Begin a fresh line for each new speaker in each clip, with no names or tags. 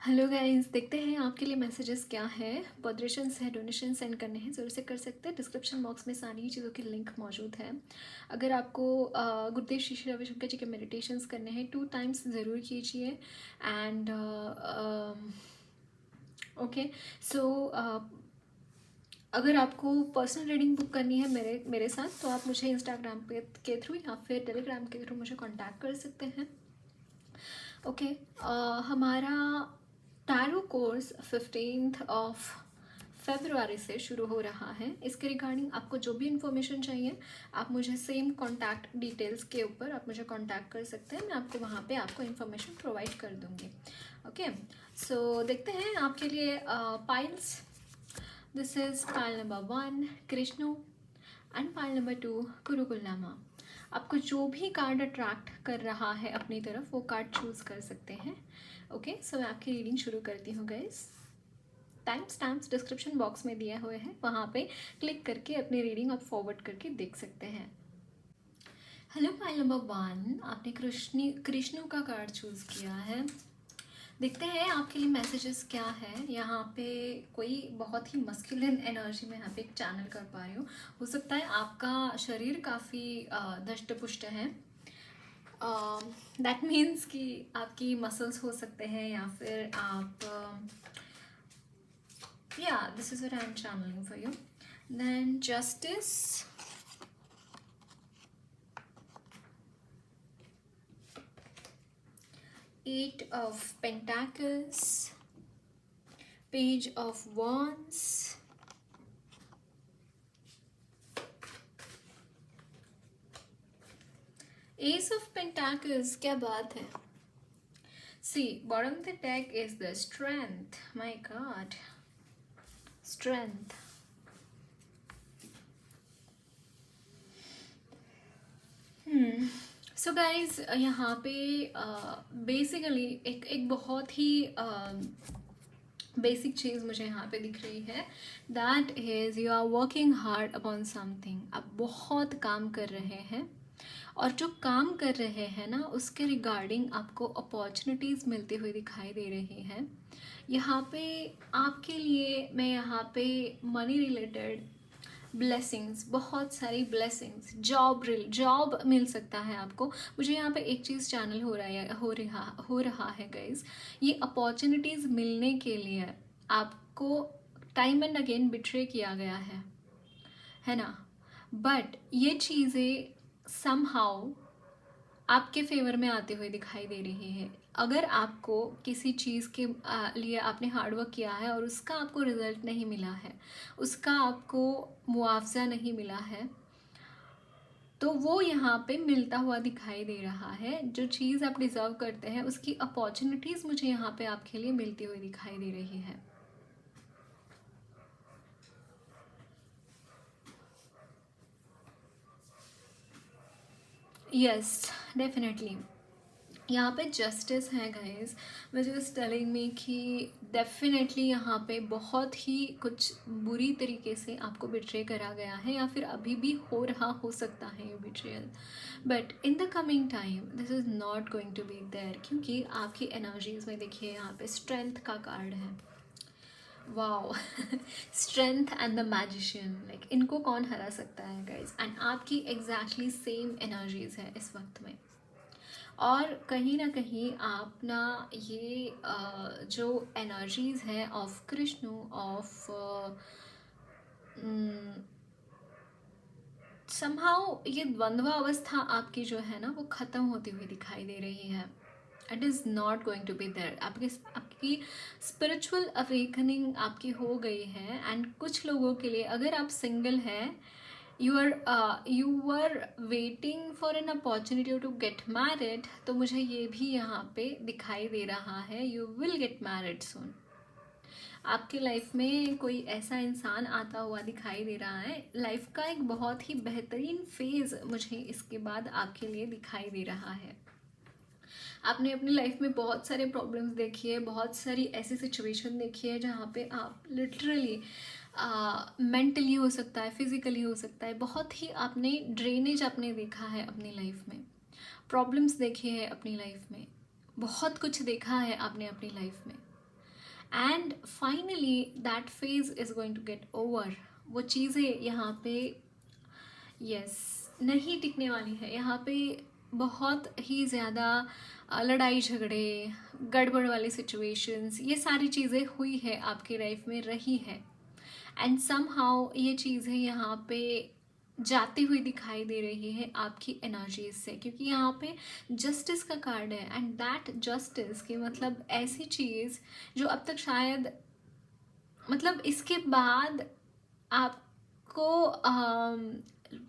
Hello guys, देखते हैं आपके लिए मैसेजेस क्या है। पॉडरेशंस है, डोनेशन सेंड करने हैं, ज़रूर से कर सकते हैं। डिस्क्रिप्शन बॉक्स में सारी चीज़ों की लिंक मौजूद है। अगर आपको गुरुदेव श्री श्री रविशंकर जी के मेडिटेशंस करने हैं 2 टाइम्स ज़रूर कीजिए। एंड ओके सो अगर आपको पर्सनल रीडिंग बुक करनी है मेरे साथ, तो आप मुझे इंस्टाग्राम पे के थ्रू या फिर टेलीग्राम के थ्रू मुझे कांटेक्ट कर सकते हैं। ओके हमारा tarot course 15th of February से शुरू हो रहा है। इसके रिगार्डिंग आपको जो भी इन्फॉर्मेशन चाहिए, आप मुझे सेम कॉन्टैक्ट डिटेल्स के ऊपर आप मुझे कॉन्टैक्ट कर सकते हैं। मैं आपको वहाँ पे आपको इन्फॉर्मेशन प्रोवाइड कर दूँगी। ओके सो देखते हैं आपके लिए piles. This is pile number 1 कृष्णु एंड पाइल नंबर 2 कुरुकुल्लामा। आपको जो भी कार्ड अट्रैक्ट कर रहा है अपनी तरफ, वो कार्ड चूज़ कर सकते हैं। ओके सो मैं आपकी रीडिंग शुरू करती हूँ guys. Time stamps description box में दिए हुए हैं, वहाँ पे क्लिक करके अपनी रीडिंग आप फॉरवर्ड करके देख सकते हैं। हेलो पाइल नंबर 1, आपने कृष्णु का कार्ड चूज़ किया है। देखते हैं आपके लिए मैसेजेस क्या है। यहाँ पे कोई बहुत ही मस्कुलिन एनर्जी में यहाँ पे एक चैनल कर पा रही हूँ। हो सकता है आपका शरीर काफ़ी दष्ट पुष्ट है। दैट मीन्स कि आपकी मसल्स हो सकते हैं, या फिर आप या this is what I am channeling for you. Then justice, eight of pentacles, page of wands, ace of pentacles. क्या बात है। See bottom of the deck is the strength. My god, strength. So guys यहाँ पे basically एक बहुत ही basic चीज़ मुझे यहाँ पे दिख रही है। That is you are working hard upon something. आप बहुत काम कर रहे हैं, और जो काम कर रहे हैं ना, उसके रिगार्डिंग आपको अपॉर्चुनिटीज़ मिलती हुई दिखाई दे रही हैं। यहाँ पे आपके लिए मैं यहाँ पे मनी रिलेटेड ब्लेसिंग्स, बहुत सारी ब्लेसिंग्स, जॉब मिल सकता है आपको। मुझे यहाँ पे एक चीज़ चैनल हो रहा है गाइज। ये अपॉर्चुनिटीज़ मिलने के लिए आपको टाइम एंड अगेन बिट्रे किया गया है ना। बट ये चीज़ें समहाउ आपके फेवर में आते हुए दिखाई दे रही है। अगर आपको किसी चीज़ के लिए आपने हार्डवर्क किया है और उसका आपको रिजल्ट नहीं मिला है, उसका आपको मुआवजा नहीं मिला है, तो वो यहाँ पे मिलता हुआ दिखाई दे रहा है। जो चीज़ आप डिज़र्व करते हैं, उसकी अपॉर्चुनिटीज़ मुझे यहाँ पे आपके लिए मिलती हुई दिखाई दे रही है। यस डेफिनेटली यहाँ पे जस्टिस है guys, which is telling me कि डेफिनेटली यहाँ पे बहुत ही कुछ बुरी तरीके से आपको बिट्रे करा गया है, या फिर अभी भी हो सकता है ये betrayal. But in the coming time this is not going to be there, क्योंकि आपकी एनर्जीज में देखिए यहाँ पे स्ट्रेंथ का कार्ड है। Wow strength and the magician, like इनको कौन हरा सकता है गाइज। एंड आपकी एग्जैक्टली सेम एनर्जीज है इस वक्त में। और कहीं ना कहीं आप ना ये जो एनर्जीज़ है ऑफ कृष्णु, ऑफ समहाउ ये द्वंद्वा अवस्था आपकी जो है ना, वो ख़त्म होती हुई दिखाई दे रही है। It is not going to be there. आपकी स्पिरिचुअल अवेकनिंग आपकी हो गई है। एंड कुछ लोगों के लिए, अगर आप सिंगल हैं, you were waiting for an opportunity to get married, तो मुझे ये भी यहाँ पे दिखाई दे रहा है, you will get married soon। आपकी लाइफ में कोई ऐसा इंसान आता हुआ दिखाई दे रहा है। लाइफ का एक बहुत ही बेहतरीन फेज़ मुझे इसके बाद आपके लिए दिखाई दे रहा है। आपने अपनी लाइफ में बहुत सारे प्रॉब्लम्स देखी है, बहुत सारी ऐसी सिचुएशन देखी है जहाँ पे आप लिटरली मेंटली हो सकता है, फिज़िकली हो सकता है, बहुत ही आपने ड्रेनेज आपने देखा है अपनी लाइफ में, प्रॉब्लम्स देखे हैं अपनी लाइफ में, बहुत कुछ देखा है आपने अपनी लाइफ में। And finally that phase is going to get over. वो चीज़ें यहाँ पे यस नहीं टिकने वाली है। यहाँ पे बहुत ही ज़्यादा लड़ाई झगड़े, गड़बड़ वाली सिचुएशंस, ये सारी चीज़ें हुई है आपकी लाइफ में, रही है। एंड समहाउ ये चीज़ें यहाँ पे जाती हुई दिखाई दे रही है आपकी एनर्जीज से, क्योंकि यहाँ पे जस्टिस का कार्ड है। एंड दैट जस्टिस की मतलब ऐसी चीज़ जो अब तक शायद, मतलब इसके बाद आपको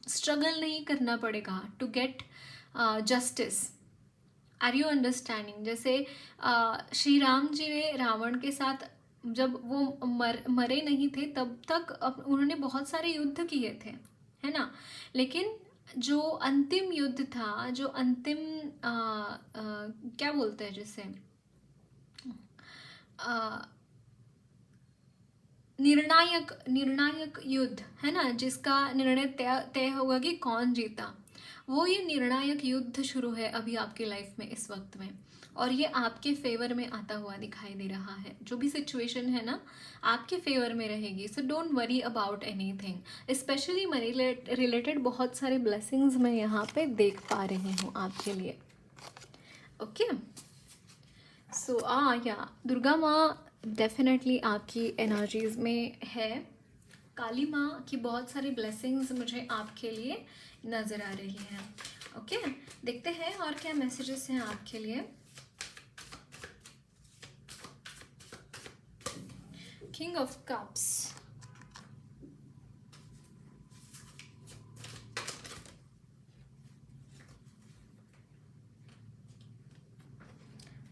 स्ट्रगल नहीं करना पड़ेगा to get justice. Are you understanding? जैसे श्री राम जी ने रावण के साथ जब वो मरे नहीं थे तब तक उन्होंने बहुत सारे युद्ध किए थे, है ना। लेकिन जो अंतिम युद्ध था, जो अंतिम क्या बोलते हैं जिसे, निर्णायक युद्ध, है ना, जिसका निर्णय तय होगा कि कौन जीता, वो ये निर्णायक युद्ध शुरू है अभी आपकी लाइफ में इस वक्त में। और ये आपके फेवर में आता हुआ दिखाई दे रहा है। जो भी सिचुएशन है ना, आपके फेवर में रहेगी। So don't worry about anything. Specially money related बहुत सारे ब्लेसिंग्स मैं यहाँ पे देख पा रही हूँ आपके लिए। ओके, सो या दुर्गा माँ डेफिनेटली आपकी एनर्जीज में है। काली माँ की बहुत सारी ब्लेसिंग्स मुझे आपके लिए नज़र आ रही हैं। ओके, देखते हैं और क्या मैसेजेस हैं आपके लिए। King of cups,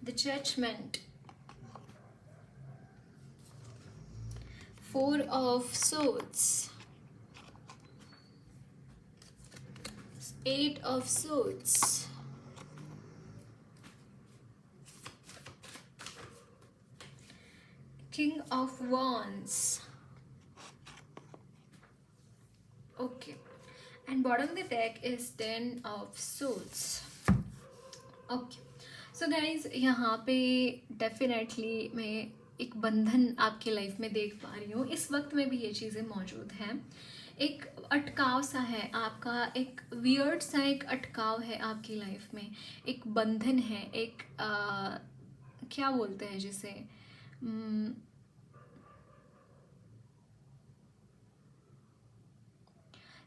the judgement, Four of Swords, Eight of Swords, King of Wands. Okay, and bottom of the deck is Ten of Swords. Okay, so guys, यहाँ पे definitely मैं एक बंधन आपकी लाइफ में देख पा रही हूँ। इस वक्त में भी ये चीज़ें मौजूद हैं। एक अटकाव सा है आपका, एक वियर्ड सा एक अटकाव है आपकी लाइफ में, एक बंधन है, एक क्या बोलते हैं जिसे,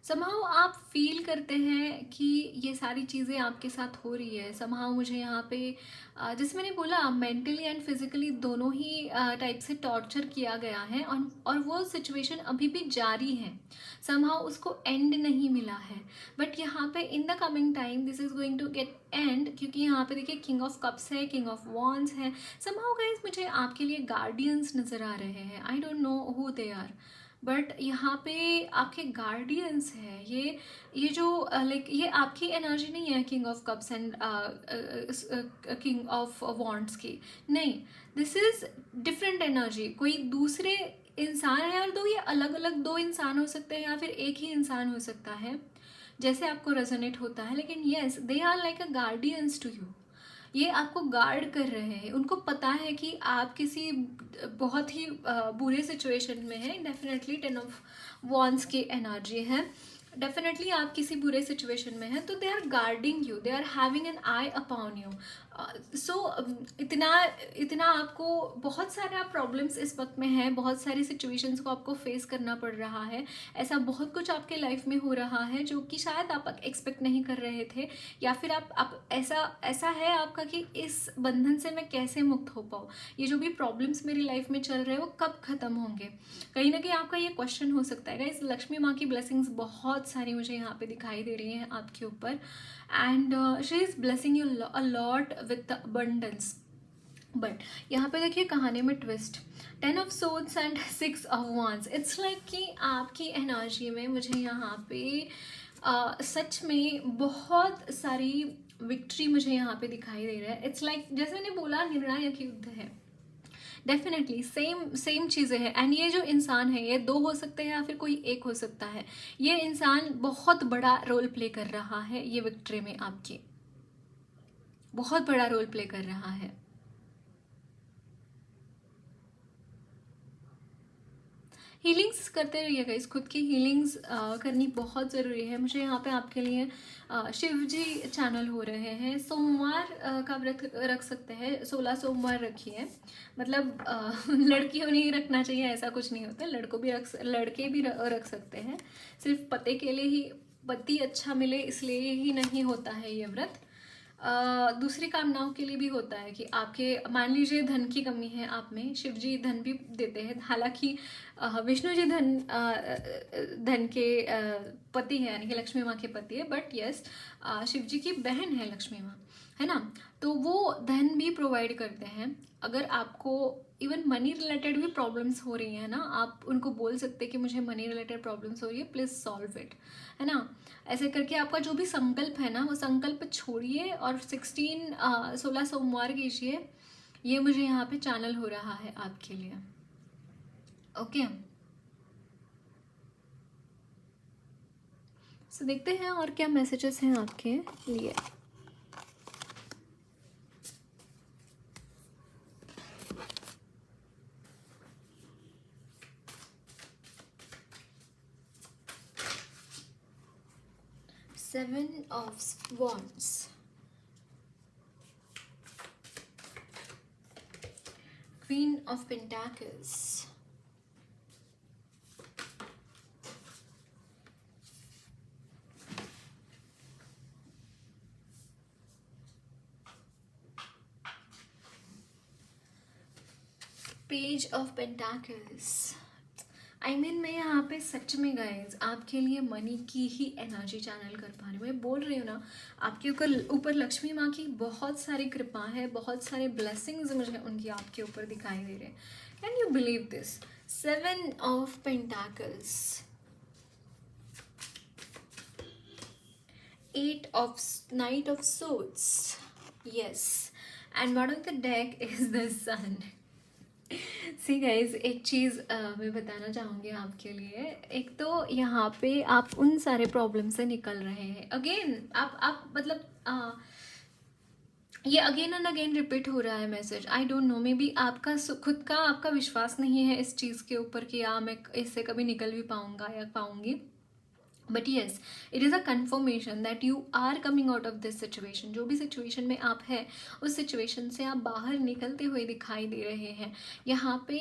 समहाउ आप फील करते हैं कि ये सारी चीज़ें आपके साथ हो रही है। समहाउ मुझे यहाँ पे जैसे मैंने बोला, मेंटली एंड फिजिकली दोनों ही टाइप से टॉर्चर किया गया है, और वो सिचुएशन अभी भी जारी है। समहाउ उसको एंड नहीं मिला है, बट यहाँ पे in the coming time this is going to get end, क्योंकि यहाँ पे देखिए किंग ऑफ कप्स है, किंग ऑफ वॉन्ड्स है। समहाउ गाइज मुझे आपके लिए गार्डियंस नज़र आ रहे हैं। I don't know who they are, but यहाँ पे आपके गार्डियंस है। ये जो लाइक ये आपकी एनर्जी नहीं है king of cups and king of wands की, नहीं, दिस इज डिफरेंट एनर्जी। कोई दूसरे इंसान है, और दो ये अलग अलग दो इंसान हो सकते हैं या फिर एक ही इंसान हो सकता है, जैसे आपको रेजोनेट होता है। लेकिन yes, they are like a guardians to you. ये आपको गार्ड कर रहे हैं। उनको पता है कि आप किसी बहुत ही बुरे सिचुएशन में हैं। डेफिनेटली 10 ऑफ वॉन्ड्स की एनर्जी है। डेफिनेटली आप किसी बुरे सिचुएशन में हैं, तो they are guarding you, they are having an eye upon you. So इतना आपको बहुत सारा प्रॉब्लम्स इस वक्त में है, बहुत सारी सिचुएशंस को आपको फेस करना पड़ रहा है। ऐसा बहुत कुछ आपके लाइफ में हो रहा है जो कि शायद आप एक्सपेक्ट नहीं कर रहे थे, या फिर आप ऐसा है आपका कि इस बंधन से मैं कैसे मुक्त हो पाऊँ, ये जो भी प्रॉब्लम्स मेरी लाइफ में चल रहे हैं वो कब ख़त्म होंगे। कहीं ना कहीं आपका ये क्वेश्चन हो सकता है। गाइस, लक्ष्मी माँ की ब्लेसिंग्स बहुत सारी मुझे यहाँ पे दिखाई दे रही हैं आपके ऊपर, and she is blessing you a lot with the abundance. But यहाँ पे देखिए कहानी में twist, 10 of swords and 6 of wands. It's like कि आपकी एनर्जी में मुझे यहाँ पे सच में बहुत सारी विक्ट्री मुझे यहाँ पे दिखाई दे रहा है। इट्स लाइक जैसे मैंने बोला, निर्णायक युद्ध है। डेफिनेटली सेम चीज़ें हैं। एंड ये जो इंसान है, ये दो हो सकते हैं या फिर कोई एक हो सकता है। ये इंसान बहुत बड़ा रोल प्ले कर रहा है, ये विक्ट्री में आपकी बहुत बड़ा रोल प्ले कर रहा है। हीलिंग्स करते रहिए गाइस, खुद की हीलिंग्स करनी बहुत ज़रूरी है। मुझे यहाँ पे आपके लिए शिव जी चैनल हो रहे हैं, सोमवार का व्रत रख सकते हैं, 16 सोमवार रखिए। मतलब लड़कियों नहीं रखना चाहिए ऐसा कुछ नहीं होता, लड़के भी रख सकते हैं। सिर्फ पति के लिए ही, पति अच्छा मिले इसलिए ही नहीं होता है ये व्रत। दूसरी कामनाओं के लिए भी होता है कि आपके, मान लीजिए धन की कमी है आप में, शिव जी धन भी देते हैं। हालांकि विष्णु जी धन के पति है, यानी कि लक्ष्मी माँ के पति है, बट यस शिव जी की बहन है लक्ष्मी माँ, है ना, तो वो धन भी प्रोवाइड करते हैं। अगर आपको इवन मनी रिलेटेड भी प्रॉब्लम्स हो रही है ना, आप उनको बोल सकते हैं कि मुझे मनी रिलेटेड प्रॉब्लम्स हो रही है, प्लीज़ सॉल्व इट, है ना। ऐसे करके आपका जो भी संकल्प है ना, वो संकल्प छोड़िए और 16 सोमवार कीजिए। ये मुझे यहाँ पे चैनल हो रहा है आपके लिए, ओके। सो देखते हैं और क्या मैसेजेस हैं आपके लिए। Seven of Wands, Queen of Pentacles, Page of Pentacles। मैं यहाँ पे सच में गाइज आपके लिए मनी की ही एनर्जी चैनल कर पा रही हूँ। मैं बोल रही हूँ ना, आपके ऊपर लक्ष्मी माँ की बहुत सारी कृपा है, बहुत सारे ब्लेसिंग्स मुझे उनकी आपके ऊपर दिखाई दे रहे हैं। Can you believe this? 7 of pentacles, 8 of Knight of Swords, yes, and bottom of the deck is the Sun। See guys, एक चीज़ मैं बताना चाहूँगी आपके लिए। एक तो यहाँ पे आप उन सारे प्रॉब्लम से निकल रहे हैं। अगेन आप मतलब ये अगेन एंड अगेन रिपीट हो रहा है message. I don't no, may be आपका खुद का आपका विश्वास नहीं है इस चीज़ के ऊपर कि मैं इससे कभी निकल भी पाऊँगा या पाऊँगी। But yes, it is a confirmation that you are coming out of this situation. जो भी सिचुएशन में आप हैं, उस सिचुएशन से आप बाहर निकलते हुए दिखाई दे रहे हैं। यहाँ पे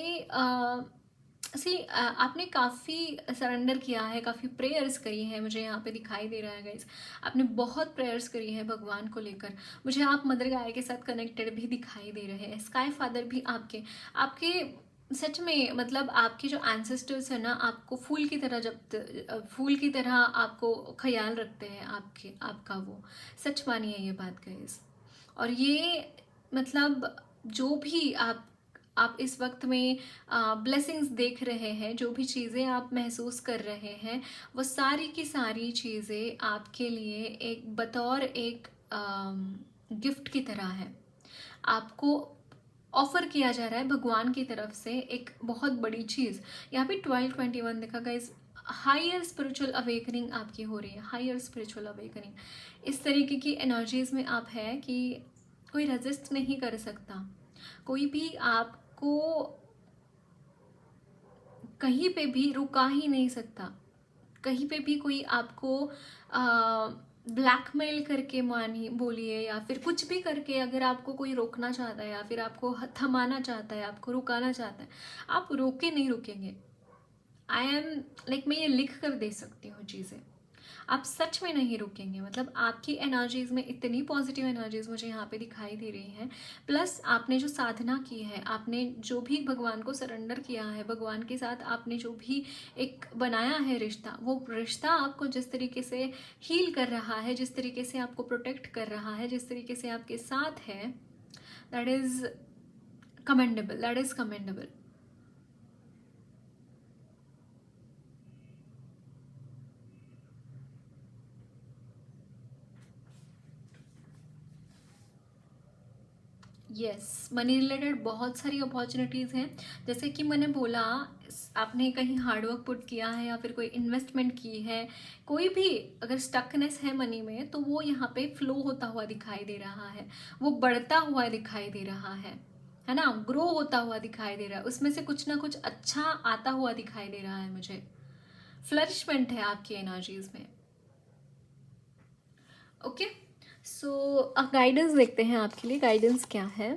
आपने काफ़ी सरेंडर किया है, काफ़ी प्रेयर्स करी है, मुझे यहाँ पे दिखाई दे रहा है गाइज। आपने बहुत प्रेयर्स करी है भगवान को लेकर। मुझे आप मदर गाय के साथ कनेक्टेड भी दिखाई दे रहे हैं, स्काई फादर भी आपके आपके सच में, मतलब आपके जो एंसेस्टर्स हैं ना, आपको फूल की तरह आपको ख्याल रखते हैं, आपका वो सच मानिए ये बात गाइस। और ये मतलब जो भी आप इस वक्त में ब्लेसिंग्स देख रहे हैं, जो भी चीज़ें आप महसूस कर रहे हैं, वो सारी की सारी चीज़ें आपके लिए एक बतौर एक गिफ्ट की तरह है। आपको ऑफर किया जा रहा है भगवान की तरफ से एक बहुत बड़ी चीज़। यहाँ पे 1221 देखा गाइस, हायर स्पिरिचुअल अवेकनिंग आपकी हो रही है, हायर स्पिरिचुअल अवेकनिंग। इस तरीके की एनर्जीज में आप है कि कोई रेजिस्ट नहीं कर सकता, कोई भी आपको कहीं पे भी रुका ही नहीं सकता। कहीं पे भी कोई आपको ब्लैकमेल करके बोलिए या फिर कुछ भी करके अगर आपको कोई रोकना चाहता है या फिर आपको थमाना चाहता है, आपको रुकाना चाहता है, आप रोके नहीं रुकेंगे। आई एम लाइक, मैं ये लिख कर दे सकती हूँ चीज़ें, आप सच में नहीं रुकेंगे। मतलब आपकी एनर्जीज में इतनी पॉजिटिव एनर्जीज मुझे यहाँ पे दिखाई दे रही हैं। प्लस आपने जो साधना की है, आपने जो भी भगवान को सरेंडर किया है, भगवान के साथ आपने जो भी एक बनाया है रिश्ता, वो रिश्ता आपको जिस तरीके से हील कर रहा है, जिस तरीके से आपको प्रोटेक्ट कर रहा है, जिस तरीके से आपके साथ है, that is commendable, that is commendable. Yes, money related बहुत सारी अपॉर्चुनिटीज़ हैं। जैसे कि मैंने बोला, आपने कहीं हार्डवर्क पुट किया है या फिर कोई इन्वेस्टमेंट की है, कोई भी अगर स्टकनेस है मनी में, तो वो यहाँ पे फ्लो होता हुआ दिखाई दे रहा है, वो बढ़ता हुआ दिखाई दे रहा है है ना, ग्रो होता हुआ दिखाई दे रहा है, उसमें से कुछ ना कुछ अच्छा आता हुआ दिखाई दे रहा है मुझे। फ्लरिशमेंट है आपकी एनर्जीज में। ओके, सो गाइडेंस देखते हैं आपके लिए, गाइडेंस क्या है।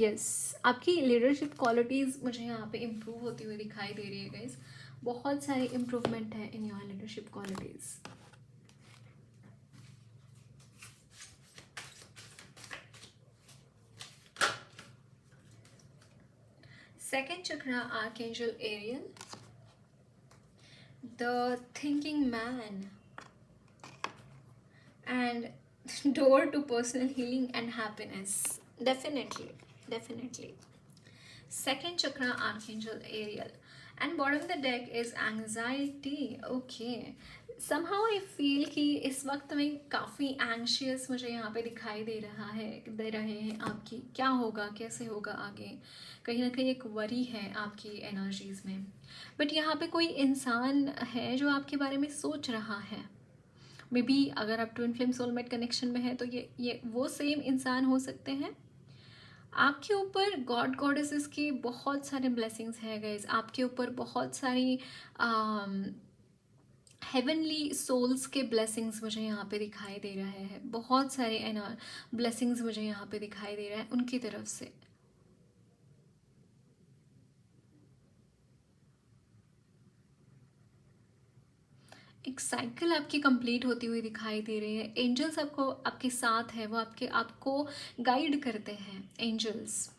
यस, आपकी लीडरशिप क्वालिटीज़ मुझे यहाँ पे इम्प्रूव होती हुई दिखाई दे रही है गाइस। बहुत सारी इम्प्रूवमेंट है in your leadership qualities. Second chakra archangel Ariel, the thinking man and door to personal healing and happiness. Definitely. Second chakra, Archangel Ariel. And bottom of the deck is anxiety. Okay. Somehow I feel कि इस वक्त में काफ़ी anxious मुझे यहाँ पे दिखाई दे रहे हैं आपकी, क्या होगा, कैसे होगा आगे। कहीं ना कहीं एक वरी है आपकी एनर्जीज़ में। बट यहाँ पे कोई इंसान है जो आपके बारे में सोच रहा है। मे बी अगर आप ट्विन फ्लेम सोलमेट कनेक्शन में है तो ये वो सेम इंसान हो सकते हैं। आपके ऊपर गॉड गॉडेसेस की बहुत सारे ब्लेसिंग्स हैं गाइज। आपके ऊपर बहुत सारी हेवनली सोल्स के ब्लेसिंग्स मुझे यहाँ पे दिखाई दे रहे हैं। बहुत सारे ब्लेसिंग्स मुझे यहाँ पे दिखाई दे रहा है उनकी तरफ से। एक साइकिल आपकी कंप्लीट होती हुई दिखाई दे रही है। एंजल्स आपको आपके साथ है, वो आपको गाइड करते हैं एंजल्स।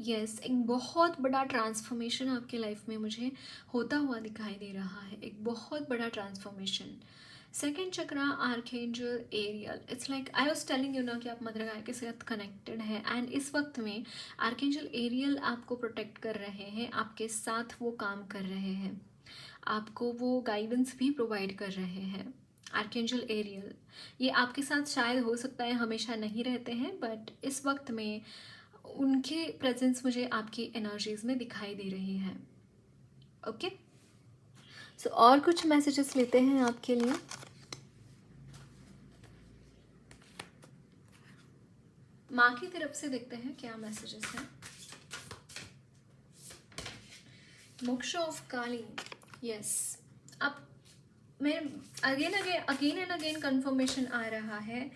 यस, एक बहुत बड़ा ट्रांसफॉर्मेशन आपके लाइफ में मुझे होता हुआ दिखाई दे रहा है, एक बहुत बड़ा transformation. Second chakra archangel Ariel, it's like I was telling you ना कि आप मदर गाय के साथ कनेक्टेड है। एंड इस वक्त में आर्कएंजल एरियल आपको प्रोटेक्ट कर रहे हैं, आपके साथ वो काम कर रहे हैं, आपको वो गाइडेंस भी प्रोवाइड कर रहे हैं। आर्कएंजल एरियल ये आपके साथ शायद हो सकता है हमेशा नहीं रहते हैं, बट इस वक्त में उनके प्रेजेंस मुझे आपकी एनर्जीज में दिखाई दे रही है। ओके, सो और कुछ मैसेजेस लेते हैं आपके लिए। माँ की तरफ से देखते हैं क्या मैसेजेस हैं। मोक्ष ऑफ काली, यस। अब मैं अगेन एंड अगेन कंफर्मेशन आ रहा है,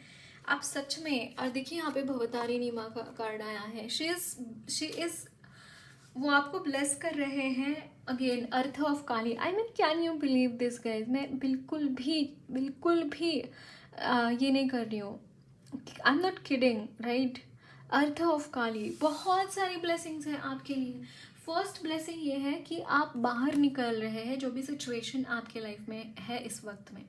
आप सच में, और देखिए यहाँ पे भवतारिणी माँ का कार्ड आया है। शी इज वो आपको ब्लेस कर रहे हैं। Again earth of Kali, I mean can you believe this guys, मैं बिल्कुल भी ये नहीं कर रही हूँ, I am not kidding, right. Earth of Kali, बहुत सारी ब्लेसिंग्स हैं आपके लिए। फर्स्ट ब्लेसिंग ये है कि आप बाहर निकल रहे हैं जो भी सिचुएशन आपके लाइफ में है इस वक्त में,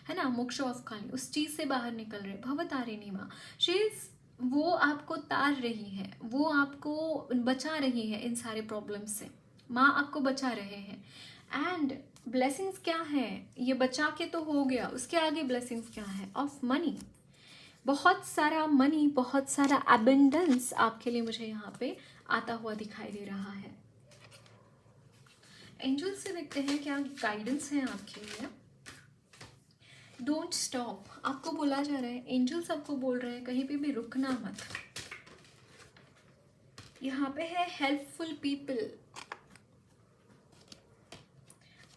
है ना। मोक्ष ऑफ काली, उस चीज़ से बाहर निकल रहे। भवतारिणी माँ, शी इज वो आपको तार रही है, वो आपको बचा रही है इन सारे प्रॉब्लम्स से। माँ आपको बचा रहे हैं। एंड ब्लेसिंग्स क्या है, ये बचा के तो हो गया, उसके आगे ब्लेसिंग्स क्या है, ऑफ मनी। बहुत सारा मनी, बहुत सारा एबंडेंस आपके लिए मुझे यहाँ पे आता हुआ दिखाई दे रहा है। एंजल से देखते हैं क्या गाइडेंस है आपके लिए। डोंट स्टॉप, आपको बोला जा रहा है, एंजल्स आपको बोल रहे हैं कहीं पे भी रुकना मत। यहाँ पे है helpful people,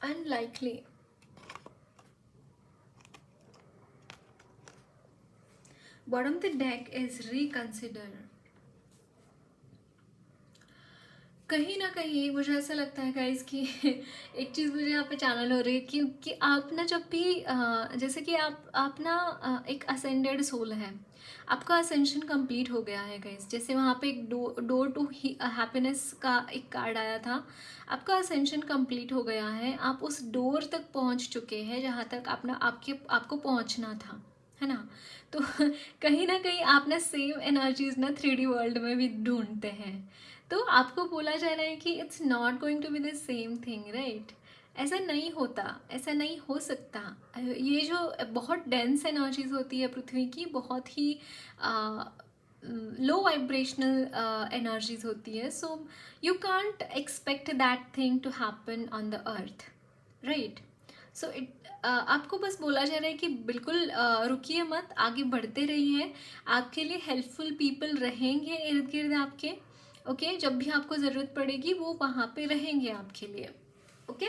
unlikely, bottom the deck is reconsider. कहीं ना कहीं मुझे ऐसा लगता है गाइस कि एक चीज़ मुझे यहाँ पे चैनल हो रही है कि आप ना जब भी जैसे कि आप ना एक असेंडेड सोल है, आपका असेंशन कंप्लीट हो गया है गाइस। जैसे वहाँ पे एक डोर टू हैप्पीनेस का एक कार्ड आया था, आपका असेंशन कंप्लीट हो गया है, आप उस डोर तक पहुँच चुके हैं जहाँ तक आपको पहुँचना था, है ना। तो कहीं ना कहीं आप ना सेम एनर्जीज ना 3D वर्ल्ड में भी ढूंढते हैं। तो आपको बोला जा रहा है कि it's not going to be the same thing, right. ऐसा नहीं होता, ऐसा नहीं हो सकता। ये जो बहुत डेंस एनर्जीज होती है पृथ्वी की, बहुत ही लो वाइब्रेशनल एनर्जीज होती है, so you can't expect that thing to happen on the earth, right? So it आपको बस बोला जा रहा है कि बिल्कुल रुकिए मत, आगे बढ़ते रहिए, आपके लिए हेल्पफुल पीपल रहेंगे इर्द गिर्द आपके, ओके? जब भी आपको ज़रूरत पड़ेगी वो वहाँ पे रहेंगे आपके लिए, ओके?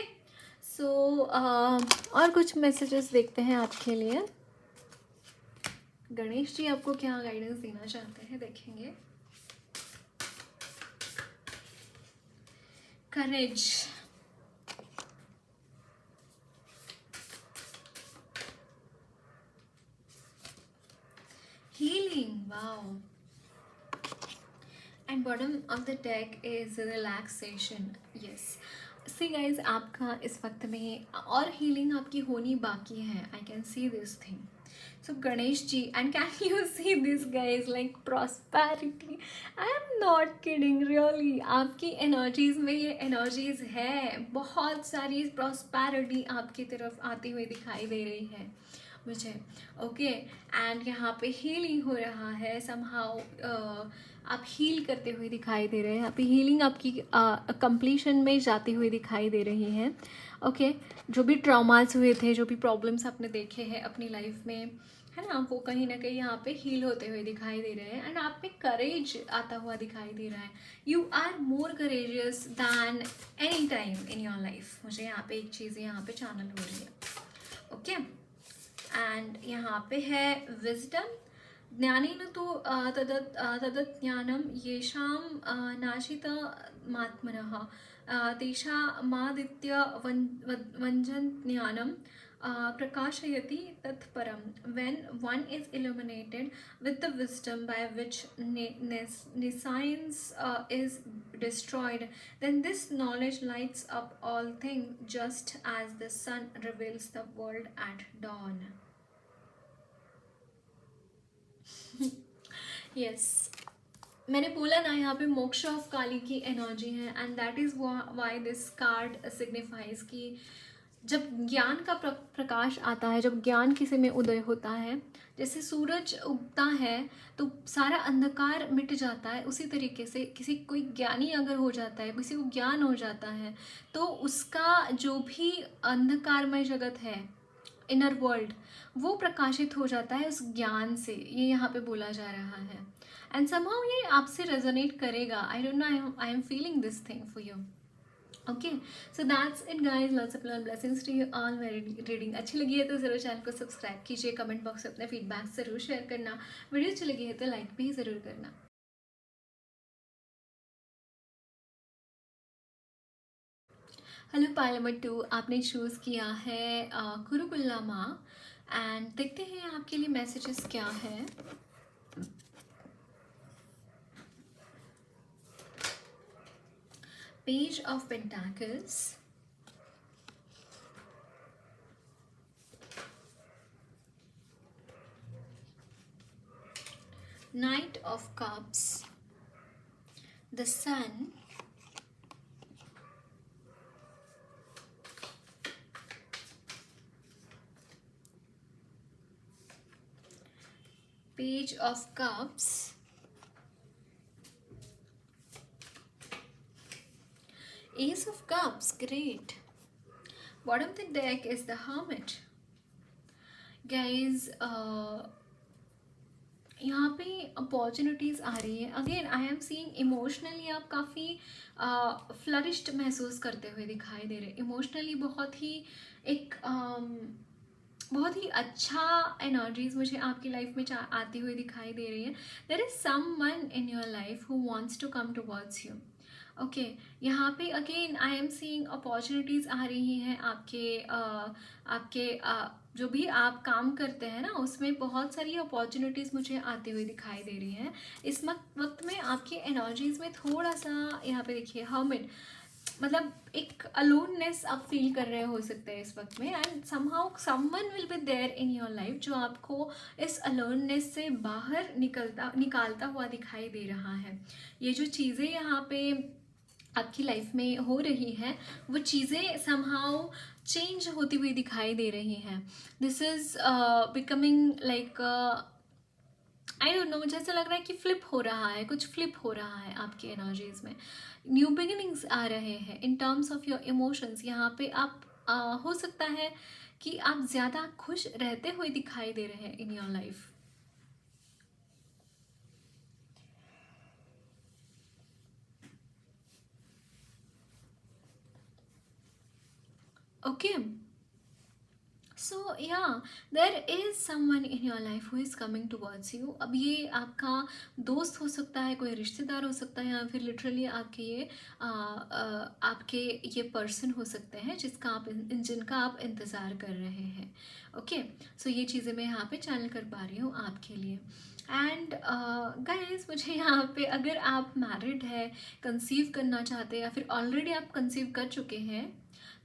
सो और कुछ मैसेजेस देखते हैं आपके लिए। गणेश जी आपको क्या गाइडेंस देना चाहते हैं, देखेंगे। करेज, healing, wow, and bottom of the deck is relaxation, yes. See guys, आपका इस वक्त में और हीलिंग आपकी होनी बाकी है, I can see this thing. So Ganesh ji, and can you see this guys, like prosperity, I am not kidding, really आपकी एनर्जीज में ये एनर्जीज है, बहुत सारी प्रॉस्पेरिटी आपकी तरफ आती हुई दिखाई दे रही है मुझे, ओके? एंड यहाँ पे हीलिंग हो रहा है समहाउ, आप हील करते हुए दिखाई दे रहे हैं, अभी हीलिंग आपकी कंप्लीशन में जाती हुई दिखाई दे रही है, ओके? जो भी ट्रॉमास हुए थे, जो भी प्रॉब्लम्स आपने देखे हैं अपनी लाइफ में, है ना, वो कहीं ना कहीं यहाँ पे हील होते हुए दिखाई दे रहे हैं, एंड आप में करेज आता हुआ दिखाई दे रहा है। You are more courageous than any time in your life. मुझे यहाँ पे एक चीज़ यहाँ पे चैनल हो रही है, ओके? एंड यहाँ पे है विजडम, ज्ञानेन तो तदत् ज्ञानम येषां नाशितमात्मनः तेषामादित्य वञ्जन् ज्ञानं प्रकाशयति तत्परम। When one is illuminated with the wisdom by which nescience is destroyed, then this knowledge lights up all things, just as the sun reveals the world at dawn. Yes, मैंने बोला ना, यहाँ पे मोक्ष ऑफ काली की एनर्जी है, and that is why this card signifies कि जब ज्ञान का प्रकाश आता है, जब ज्ञान किसी में उदय होता है, जैसे सूरज उगता है तो सारा अंधकार मिट जाता है, उसी तरीके से किसी कोई ज्ञानी अगर हो जाता है, किसी को ज्ञान हो जाता है, तो उसका जो भी अंधकारमय जगत है, इनर वर्ल्ड, वो प्रकाशित हो जाता है उस ज्ञान से, ये यहाँ पे बोला जा रहा है। एंड समहाउ ये आपसे रेजोनेट करेगा, I don't know, I am feeling this thing for you, okay? So that's it guys, lots of love and blessings to you all. मेरी रीडिंग अच्छी लगी है तो ज़रूर चैनल को सब्सक्राइब कीजिए, कमेंट बॉक्स में अपने फीडबैक ज़रूर शेयर करना, वीडियो अच्छी लगी है तो लाइक भी ज़रूर करना। हेलो पायलमर 2, आपने चूज़ किया है कुरुकुल्लामा, एंड देखते हैं आपके लिए मैसेजेस क्या है। Page of Pentacles, Knight of Cups, the Sun, Page of Cups, Ace of Cups, great. Bottom of the deck is the Hermit. Guys, यहाँ पे अपॉर्चुनिटीज़ आ रही है। Again I am seeing emotionally आप काफ़ी फ्लरिश्ड महसूस करते हुए दिखाई दे रहे हैं। इमोशनली बहुत ही एक बहुत ही अच्छा एनर्जीज मुझे आपकी लाइफ में आती हुई दिखाई दे रही है। There is someone in your life who wants to come towards you, okay? यहाँ पे again I am seeing opportunities आ रही हैं आपके जो भी आप काम करते हैं ना, उसमें बहुत सारी अपॉर्चुनिटीज़ मुझे आती हुई दिखाई दे रही हैं। इस वक्त में आपकी एनर्जीज़ में थोड़ा सा यहाँ पे देखिए हर्मिट, मतलब एक अलोननेस आप फील कर रहे हो सकते हैं इस वक्त में, and somehow someone will be there in your life जो आपको इस अलोननेस से बाहर निकालता हुआ दिखाई दे रहा है। ये जो चीज़ें यहाँ पे आपकी लाइफ में हो रही हैं, वो चीज़ें समहाउ चेंज होती हुई दिखाई दे रही हैं. This is becoming like, I don't no, मुझे ऐसा लग रहा है कि फ्लिप हो रहा है, कुछ फ्लिप हो रहा है आपकी एनर्जीज में. न्यू बिगिनिंग्स आ रहे हैं in terms of your emotions. यहाँ पे आप हो सकता है कि आप ज़्यादा खुश रहते हुए दिखाई दे रहे हैं इन योर लाइफ. ओके, सो या, there is someone in your life who is coming towards you. अब ये आपका दोस्त हो सकता है, कोई रिश्तेदार हो सकता है, या फिर लिटरली आपके ये आपके ये पर्सन हो सकते हैं जिनका आप इंतज़ार कर रहे हैं. ओके, सो ये चीज़ें मैं यहाँ पे चैनल कर पा रही हूँ आपके लिए. एंड गाइज, मुझे यहाँ पे, अगर आप मैरिड है, कंसीव करना चाहते हैं, या फिर ऑलरेडी आप कंसीव कर चुके हैं,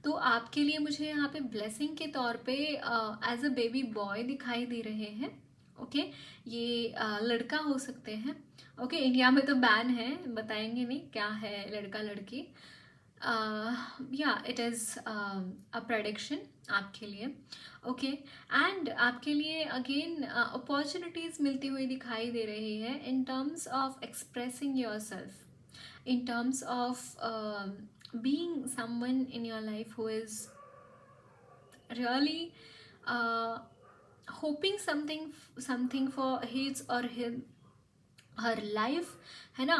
तो आपके लिए मुझे यहाँ पे ब्लेसिंग के तौर पे एज अ बेबी बॉय दिखाई दे रहे हैं. ओके, ये लड़का हो सकते हैं. ओके, इंडिया में तो बैन है, बताएंगे नहीं क्या है लड़का लड़की. या इट इज़ अ प्रेडिक्शन आपके लिए. ओके, एंड आपके लिए अगेन अपॉर्चुनिटीज़ मिलती हुई दिखाई दे रही है in terms of expressing your self, in terms of being someone in your life who is really uh, hoping something for his or her life, है ना.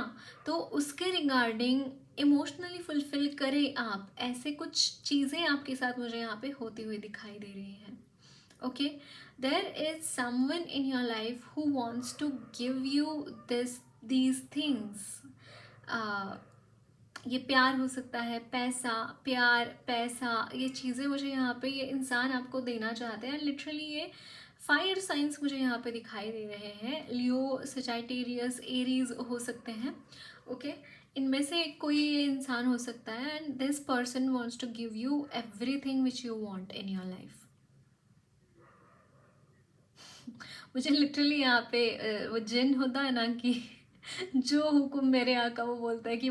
तो उसके रिगार्डिंग इमोशनली फुलफिल करें आप, ऐसे कुछ चीज़ें आपके साथ मुझे यहाँ पे होती हुई दिखाई दे रही हैं. Okay, there is someone in your life who wants to give you these things. ये प्यार हो सकता है, पैसा, प्यार, पैसा, ये चीज़ें मुझे यहाँ पे ये इंसान आपको देना चाहते हैं. लिटरली ये फायर साइंस मुझे यहाँ पे दिखाई दे रहे हैं. लियो, सजाइटेरियस, एरीज हो सकते हैं. ओके, इनमें से कोई ये इंसान हो सकता है. And this person wants to give you everything which you want in your life. मुझे लिटरली यहाँ पे वो जिन होता है ना कि जो हुक्म मेरे आका, वो बोलता है कि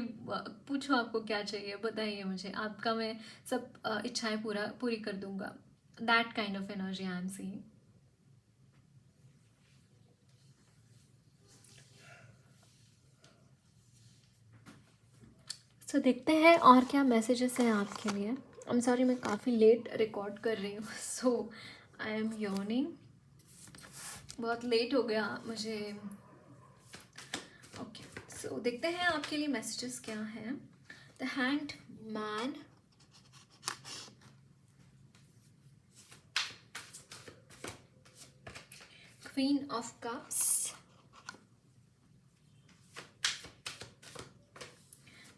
पूछो आपको क्या चाहिए, बताइए मुझे, आपका मैं सब इच्छाएं पूरी कर दूंगा. That kind of energy I am seeing. So देखते हैं और क्या मैसेजेस हैं आपके लिए. आई एम सॉरी, मैं काफ़ी लेट रिकॉर्ड कर रही हूँ, सो आई एम यॉर्निंग. बहुत लेट हो गया मुझे. ओके, सो देखते हैं आपके लिए मैसेजेस क्या हैं. The hanged man, queen of cups,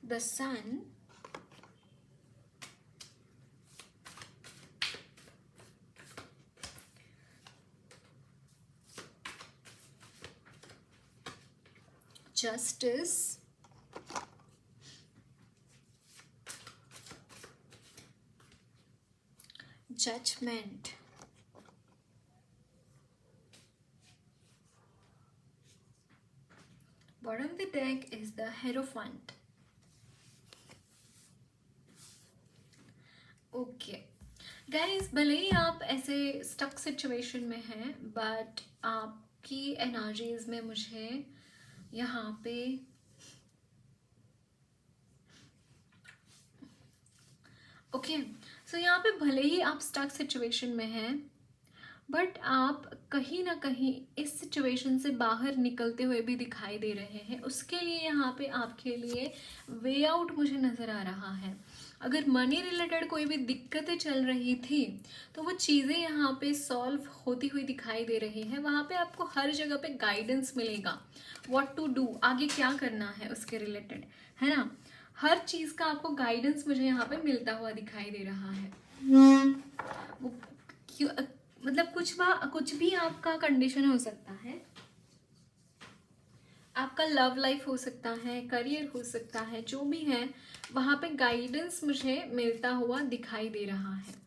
the sun, justice, judgment, bottom of the deck is the Hierophant. Okay guys, भले ही आप ऐसे स्टक सिचुएशन में हैं, बट आपकी एनर्जीज में मुझे यहाँ पे ओके, सो यहाँ पे भले ही आप स्टक सिचुएशन में हैं, बट आप कहीं ना कहीं इस सिचुएशन से बाहर निकलते हुए भी दिखाई दे रहे हैं. उसके लिए यहाँ पे आपके लिए वे आउट मुझे नज़र आ रहा है. अगर मनी रिलेटेड कोई भी दिक्कतें चल रही थी, तो वो चीज़ें यहाँ पे सॉल्व होती हुई दिखाई दे रही हैं. वहाँ पे आपको हर जगह पे गाइडेंस मिलेगा, व्हाट टू डू, आगे क्या करना है उसके रिलेटेड, है ना. हर चीज़ का आपको गाइडेंस मुझे यहाँ पे मिलता हुआ दिखाई दे रहा है. वो मतलब कुछ भी आपका कंडीशन हो सकता है. आपका लव लाइफ हो सकता है, करियर हो सकता है, जो भी है वहाँ पे गाइडेंस मुझे मिलता हुआ दिखाई दे रहा है.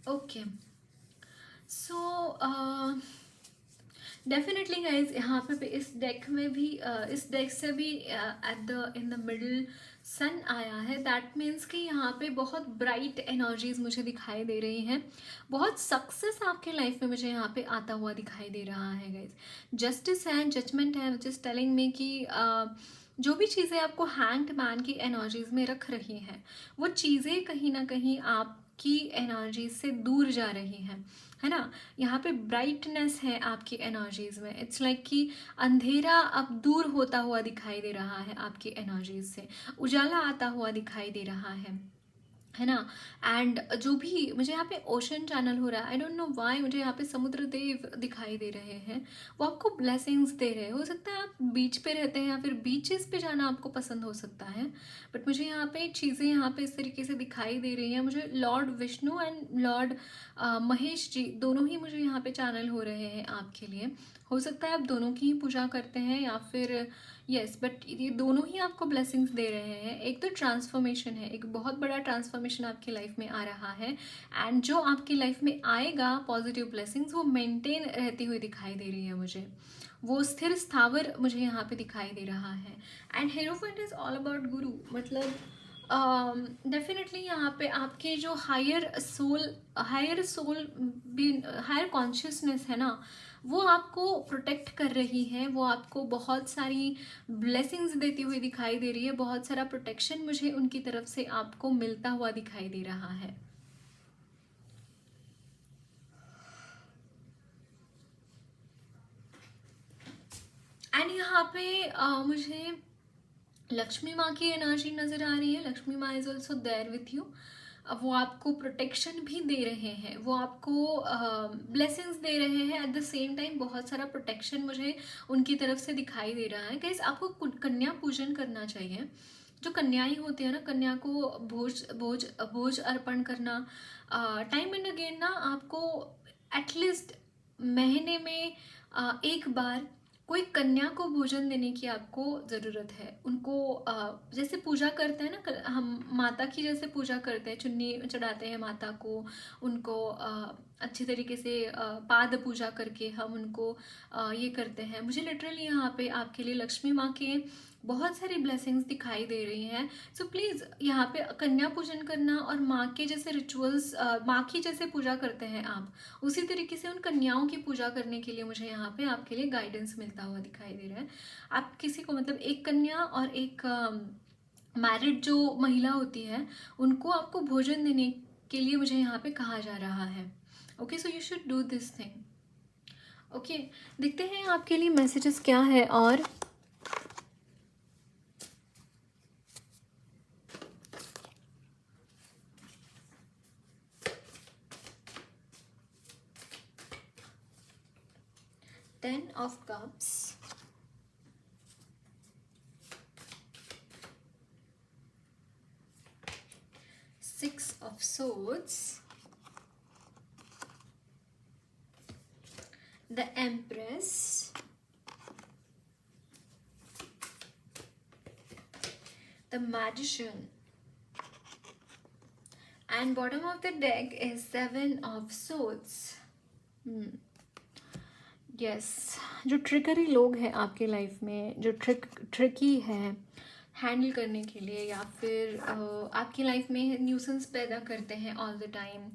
ओके, सो डेफिनेटली गाइज, यहाँ पे इस डेक में भी इस डेक से भी at the in the middle sun आया है। दैट मीन्स कि यहाँ पे बहुत ब्राइट एनर्जीज मुझे दिखाई दे रही हैं, बहुत सक्सेस आपके लाइफ में मुझे यहाँ पे आता हुआ दिखाई दे रहा है गाइज। जस्टिस है, जजमेंट है, विच इज टेलिंग में कि जो भी चीज़ें आपको हैंग्ड मैन की एनर्जीज में रख रही हैं, वो चीज़ें कहीं ना कहीं आपकी एनर्जी से दूर जा रही हैं, है ना। यहाँ पे ब्राइटनेस है आपकी एनर्जीज में। इट्स लाइक कि अंधेरा अब दूर होता हुआ दिखाई दे रहा है आपकी एनर्जीज से, उजाला आता हुआ दिखाई दे रहा है ना। एंड जो भी मुझे यहाँ पे ओशन चैनल हो रहा है, आई डोंट नो व्हाई मुझे यहाँ पे समुद्र देव दिखाई दे रहे हैं। वो आपको ब्लेसिंग्स दे रहे हैं। हो सकता है आप बीच पे रहते हैं या फिर बीचेस पे जाना आपको पसंद हो सकता है, बट मुझे यहाँ पे चीज़ें यहाँ पे इस तरीके से दिखाई दे रही हैं। मुझे lord Vishnu and lord Mahesh ji दोनों ही मुझे यहाँ पे चैनल हो रहे हैं आपके लिए। हो सकता है आप दोनों की ही पूजा करते हैं या फिर यस, बट ये दोनों ही आपको ब्लेसिंग्स दे रहे हैं। एक तो ट्रांसफॉर्मेशन है, एक बहुत बड़ा ट्रांसफॉर्मेशन आपकी लाइफ में आ रहा है, एंड जो आपकी लाइफ में आएगा पॉजिटिव ब्लेसिंग्स, वो मेंटेन रहती हुई दिखाई दे रही है मुझे, वो स्थिर स्थावर मुझे यहाँ पे दिखाई दे रहा है। And hierophant is all about गुरु, मतलब डेफिनेटली यहाँ पे आपके जो हायर सोल भी, हायर कॉन्शियसनेस है ना, वो आपको प्रोटेक्ट कर रही है, वो आपको बहुत सारी ब्लेसिंग्स देती हुई दिखाई दे रही है, बहुत सारा प्रोटेक्शन मुझे उनकी तरफ से आपको मिलता हुआ दिखाई दे रहा है। एंड यहाँ पे मुझे लक्ष्मी माँ की एनर्जी नज़र आ रही है। लक्ष्मी माँ is also there with you. वो आपको प्रोटेक्शन भी दे रहे हैं, वो आपको ब्लेसिंग्स दे रहे हैं, एट द सेम टाइम बहुत सारा प्रोटेक्शन मुझे उनकी तरफ से दिखाई दे रहा है। गाइस, आपको कन्या पूजन करना चाहिए। जो कन्याएं होती है ना, कन्या को भोज अर्पण करना, टाइम एंड अगेन ना आपको एटलीस्ट महीने में एक बार कोई कन्या को भोजन देने की आपको ज़रूरत है। उनको जैसे पूजा करते हैं ना, हम माता की जैसे पूजा करते हैं, चुन्नी चढ़ाते हैं माता को, उनको अच्छी तरीके से पाद पूजा करके हम उनको ये करते हैं। मुझे लिटरली यहाँ पे आपके लिए लक्ष्मी माँ के बहुत सारी ब्लेसिंग्स दिखाई दे रही हैं। सो प्लीज़ यहाँ पे कन्या पूजन करना और माँ के जैसे रिचुअल्स, माँ की जैसे पूजा करते हैं आप, उसी तरीके से उन कन्याओं की पूजा करने के लिए मुझे यहाँ पे आपके लिए गाइडेंस मिलता हुआ दिखाई दे रहा है। आप किसी को, मतलब एक कन्या और एक मैरिड जो महिला होती है, उनको आपको भोजन देने के लिए मुझे यहाँ पे कहा जा रहा है। Okay, so you should do this thing. Okay, देखते हैं आपके लिए मैसेजेस क्या है। और Ten of Cups, Six of Swords, the Empress, the Magician, and bottom of the deck is Seven of Swords. Yes, जो ट्रिकरी लोग हैं आपके लाइफ में, जो ट्रिकी है हैंडल करने के लिए, या फिर आपकी लाइफ में न्यूसेंस पैदा करते हैं ऑल द टाइम,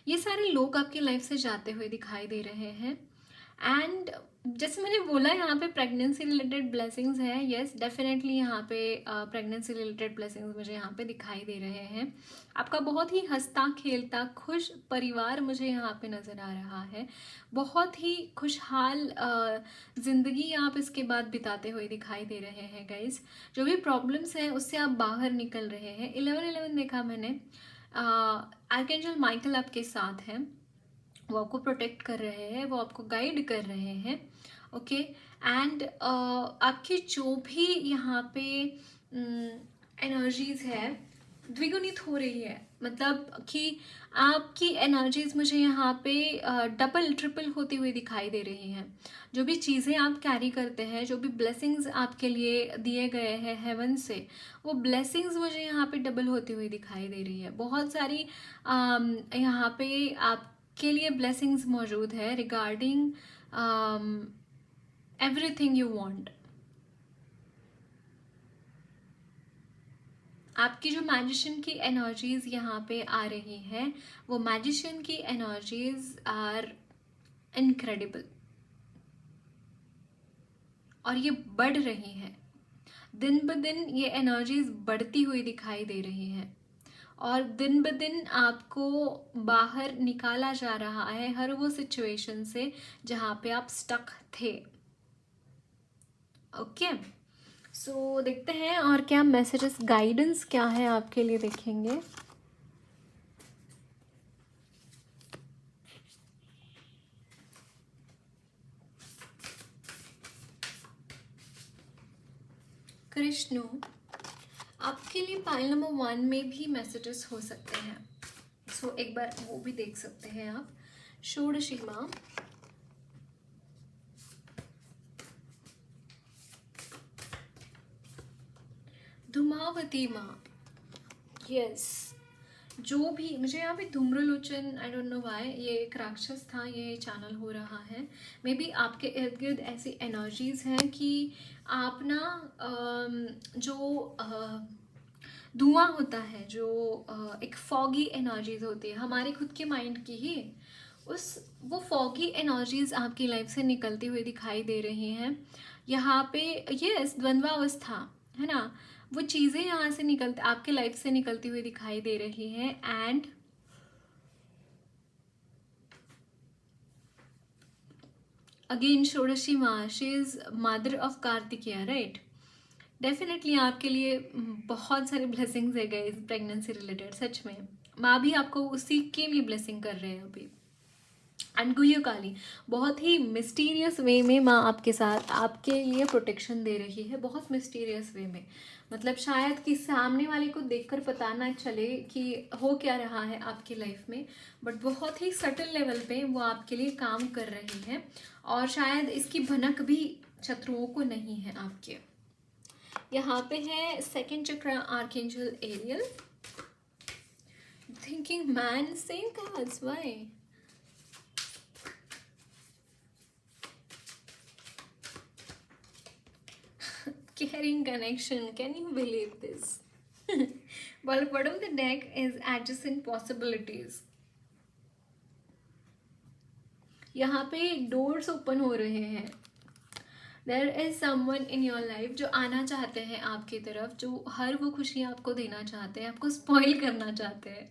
ये सारे लोग आपकी लाइफ से जाते हुए दिखाई दे रहे हैं। एंड जैसे मैंने बोला, यहाँ पे प्रेगनेंसी रिलेटेड ब्लेसिंग्स हैं। यस, डेफिनेटली यहाँ पे प्रेगनेंसी रिलेटेड ब्लेसिंग्स मुझे यहाँ पे दिखाई दे रहे हैं। आपका बहुत ही हंसता खेलता खुश परिवार मुझे यहाँ पे नज़र आ रहा है। बहुत ही खुशहाल ज़िंदगी आप इसके बाद बिताते हुए दिखाई दे रहे हैं गाइज। जो भी प्रॉब्लम्स हैं उससे आप बाहर निकल रहे हैं। 11-11 देखा मैंने। आर्कएंजल माइकल आपके साथ हैं, वो आपको प्रोटेक्ट कर रहे हैं, वो आपको गाइड कर रहे हैं। ओके, एंड आपकी जो भी यहाँ पे एनर्जीज है द्विगुणित हो रही है। मतलब कि आपकी एनर्जीज मुझे यहाँ पे डबल ट्रिपल होती हुई दिखाई दे रही हैं। जो भी चीज़ें आप कैरी करते हैं, जो भी ब्लेसिंग्स आपके लिए दिए गए हैं हेवन से, वो ब्लेसिंग्स मुझे यहाँ पे डबल होती हुई दिखाई दे रही है। बहुत सारी यहाँ पे आपके लिए ब्लेसिंग्स मौजूद है रिगार्डिंग एवरीथिंग यू वांट। आपकी जो मैजिशियन की एनर्जीज यहाँ पे आ रही हैं, वो मैजिशियन की एनर्जीज आर इनक्रेडिबल, और ये बढ़ रही हैं। दिन ब दिन ये एनर्जीज बढ़ती हुई दिखाई दे रही हैं, और दिन ब दिन आपको बाहर निकाला जा रहा है हर वो सिचुएशन से जहाँ पे आप स्टक थे। ओके, सो देखते हैं और क्या मैसेजेस, गाइडेंस क्या है आपके लिए, देखेंगे। कृष्णु, आपके लिए पाइल नंबर 1 में भी मैसेजेस हो सकते हैं, सो एक बार वो भी देख सकते हैं आप। षोडशी माँ, धूमावती माँ, यस। जो भी मुझे यहाँ पे धूम्रलोचन, आई डोंट नो व्हाई, ये एक राक्षस था, ये चैनल हो रहा है। मे बी आपके इर्द गिर्द ऐसी एनर्जीज हैं कि आप ना जो धुआं होता है, जो एक फॉगी एनर्जीज होती है हमारे खुद के माइंड की ही, वो फॉगी एनर्जीज आपकी लाइफ से निकलती हुई दिखाई दे रही हैं। यहाँ पे ये द्वंद्वावस्था है ना, वो चीज़ें यहाँ से निकलते आपके लाइफ से निकलती हुई दिखाई दे रही हैं। एंड अगेन षोडशी माँ, she is mother of Kartikeya, right. Definitely आपके लिए बहुत सारे ब्लेसिंग्स है गाइस प्रेगनेंसी रिलेटेड, सच में। माँ भी आपको उसी के लिए ब्लेसिंग कर रहे हैं अभी। एंड गुह्य काली, बहुत ही मिस्टीरियस वे में माँ आपके साथ आपके लिए प्रोटेक्शन दे रही है, बहुत मिस्टीरियस वे में। मतलब शायद कि सामने वाले को देखकर पता ना चले कि हो क्या रहा है आपकी लाइफ में, बट बहुत ही सटल लेवल पे वो आपके लिए काम कर रही है, और शायद इसकी भनक भी शत्रुओं को नहीं है आपके। यहाँ पे है second chakra archangel Ariel, thinking man, same cards, why? Caring connection, can you believe this? Well, bottom of the deck is adjacent possibilities. यहाँ पे डोर्स ओपन हो रहे हैं। There is someone in your life जो आना चाहते हैं आपकी तरफ, जो हर वो खुशी आपको देना चाहते हैं, आपको स्पॉइल करना चाहते हैं।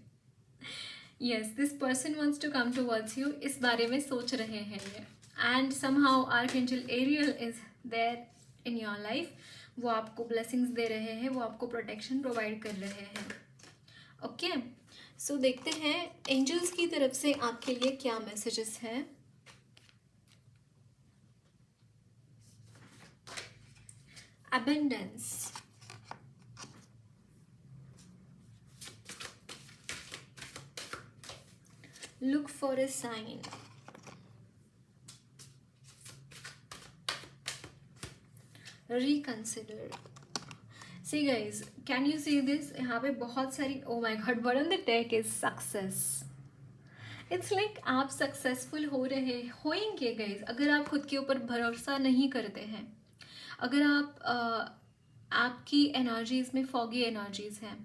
Yes, this person wants to come towards you, इस बारे में सोच रहे हैं ये। And somehow Archangel Ariel is there in your life, वो आपको ब्लेसिंग्स दे रहे हैं, वो आपको प्रोटेक्शन प्रोवाइड कर रहे हैं। ओके, सो देखते हैं एंजल्स की तरफ से आपके लिए क्या मैसेजेस हैं। Abundance, look for a sign, reconsider. See guys, can you see this? यहाँ पे बहुत सारी, oh my god, what on the deck is success. It's like आप सक्सेसफुल हो रहे होंगे गाइज, अगर आप खुद के ऊपर भरोसा नहीं करते हैं, अगर आप आपकी एनर्जीज में फॉगी एनर्जीज हैं,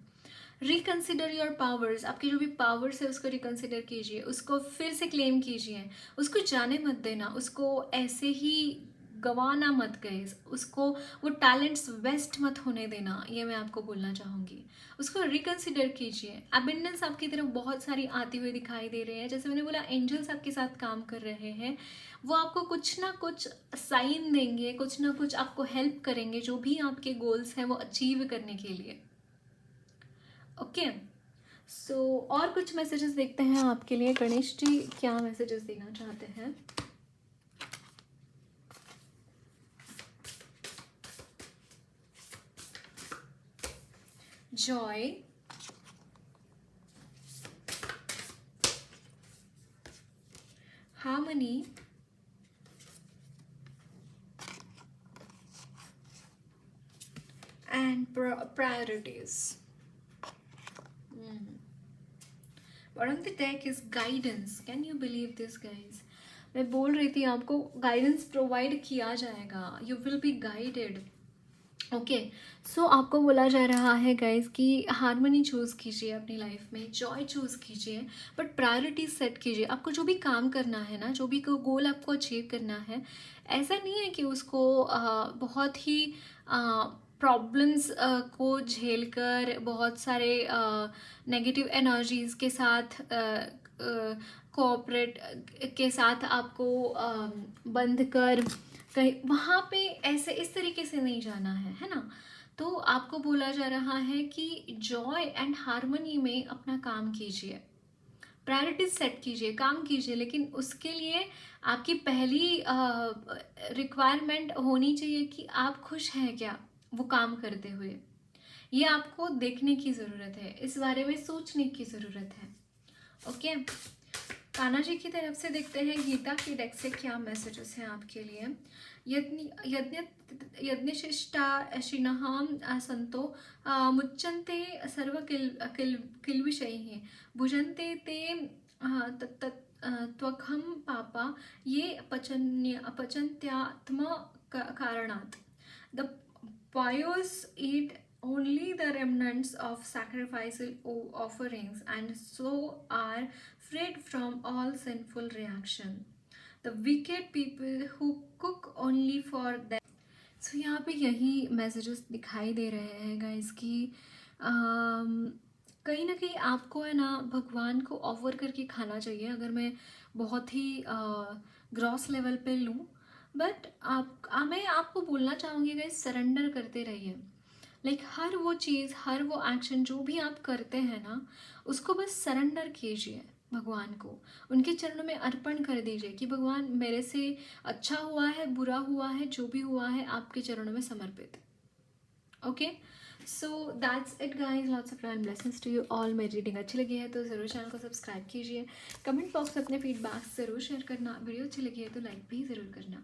रिकन्सिडर योर पावर्स, आपके जो भी पावर्स है उसको रिकन्सिडर कीजिए, उसको फिर से क्लेम कीजिए, उसको जाने मत देना, उसको ऐसे ही गवाना मत गाइस, उसको वो टैलेंट्स वेस्ट मत होने देना, ये मैं आपको बोलना चाहूँगी। उसको रिकन्सिडर कीजिए। अबंडेंस आपकी तरफ बहुत सारी आती हुई दिखाई दे रही है, जैसे मैंने बोला एंजल्स आपके साथ काम कर रहे हैं, वो आपको कुछ ना कुछ साइन देंगे, कुछ ना कुछ आपको हेल्प करेंगे जो भी आपके गोल्स हैं वो अचीव करने के लिए। ओके, सो और कुछ मैसेजेस देखते हैं आपके लिए। गणेश जी क्या मैसेजेस देना चाहते हैं? Joy, harmony and priorities. What on the deck is guidance. Can you believe this, guys? मैं बोल रही थी आपको गाइडेंस प्रोवाइड किया जाएगा. You will be guided. Okay, so आपको बोला जा रहा है गाइज कि हारमोनी चूज़ कीजिए अपनी लाइफ में, जॉय चूज़ कीजिए, बट प्रायोरिटीज सेट कीजिए. आपको जो भी काम करना है ना, जो भी गोल आपको अचीव करना है, ऐसा नहीं है कि उसको बहुत ही प्रॉब्लम्स को झेलकर, बहुत सारे नेगेटिव एनर्जीज के साथ, कोऑपरेट के साथ आपको बंद कर कहीं वहाँ पे ऐसे इस तरीके से नहीं जाना है ना. तो आपको बोला जा रहा है कि जॉय एंड हार्मनी में अपना काम कीजिए, प्रायोरिटीज सेट कीजिए, काम कीजिए, लेकिन उसके लिए आपकी पहली रिक्वायरमेंट होनी चाहिए कि आप खुश हैं क्या वो काम करते हुए. ये आपको देखने की ज़रूरत है, इस बारे में सोचने की ज़रूरत है. ओके, कान्हा जी की तरफ से देखते हैं गीता की डेक से क्या मैसेजेस हैं आपके लिए. यज्ञशिष्टाशिनः संतो मुच्यन्ते सर्व किल्बिषैः भुजन्ते ते त्वखं पापा ये पचन्त्यात्म कारणात्. The pious eat only the remnants of sacrificial offerings and so are freed from all sinful reaction. The wicked people who cook only for them. So यहाँ पे यही मैसेजेस दिखाई दे रहे हैं गाइस कि कहीं ना कहीं आपको है ना भगवान को ऑफर करके खाना चाहिए. अगर मैं बहुत ही ग्रॉस लेवल पे लूँ, बट मैं आपको बोलना चाहूँगी गाइस, सरेंडर करते रहिए. लाइक हर वो चीज़, हर वो एक्शन जो भी आप करते हैं ना, उसको बस सरेंडर कीजिए भगवान को, उनके चरणों में अर्पण कर दीजिए कि भगवान मेरे से अच्छा हुआ है, बुरा हुआ है, जो भी हुआ है आपके चरणों में समर्पित. Okay, so that's it guys. Lots of love and blessings to you all. मेरी रीडिंग अच्छी लगी है तो ज़रूर चैनल को सब्सक्राइब कीजिए. कमेंट बॉक्स में अपने फीडबैक ज़रूर शेयर करना. वीडियो अच्छी लगी है तो लाइक भी ज़रूर करना.